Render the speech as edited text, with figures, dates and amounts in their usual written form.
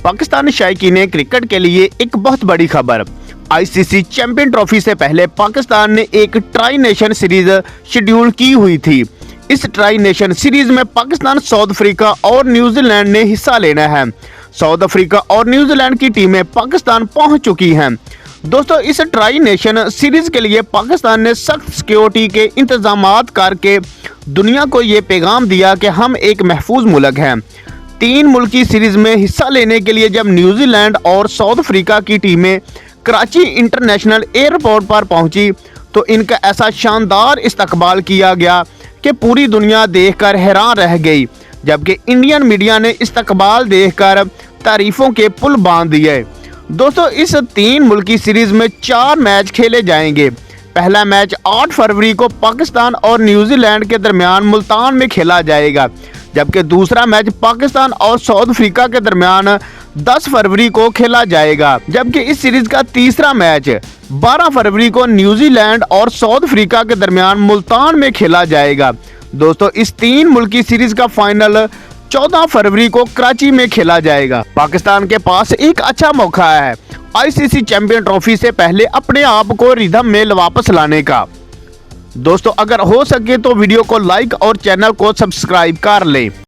Pakistan शायकीन cricket के लिए एक बहुत बड़ी खबर। आईसीसी चैंपियन ट्रॉफी से पहले पाकिस्तान ने एक ट्राई नेशन सीरीज शेड्यूल की हुई थी। इस ट्राई नेशन सीरीज में पाकिस्तान, साउथ अफ्रीका और न्यूजीलैंड ने हिस्सा लेना है। साउथ अफ्रीका और न्यूजीलैंड की टीमें पाकिस्तान पहुंच चुकी हैं। दोस्तों, इस ट्राई नेशन सीरीज के लिए पाकिस्तान ने सख्त सिक्योरिटी के इंतजामात करके दुनिया को ये पैगाम दिया कि हम एक महफूज मुल्क हैं। 3 मुल्की सीरीज में हिस्सा लेने के लिए जब न्यूजीलैंड और साउथ अफ्रीका की टीमें कराची इंटरनेशनल एयरपोर्ट पर पहुंची तो इनका ऐसा शानदार इस्तकबाल किया गया कि पूरी दुनिया देखकर हैरान रह गई। जबकि इंडियन मीडिया ने इस्तकबाल देखकर तारीफों के पुल बांध दिए। दोस्तों, इस 3 मुल्की सीरीज में 4 मैच खेले जाएंगे। पहला मैच 8 फरवरी को पाकिस्तान और न्यूजीलैंड के दरमियान मुल्तान में खेला जाएगा, जबकि दूसरा मैच पाकिस्तान और साउथ अफ्रीका के दरमियान 10 फरवरी को खेला जाएगा। जबकि इस सीरीज का तीसरा मैच 12 फरवरी को न्यूजीलैंड और साउथ अफ्रीका के दरमियान मुल्तान में खेला जाएगा। दोस्तों, इस 3 मुल्की सीरीज का फाइनल 14 फरवरी को कराची में खेला जाएगा। पाकिस्तान के पास एक अच्छा मौका है आईसीसी चैंपियन ट्रॉफी से पहले अपने आप को रिदम में वापस लाने का। दोस्तों, अगर हो सके तो वीडियो को लाइक और चैनल को सब्सक्राइब कर लें।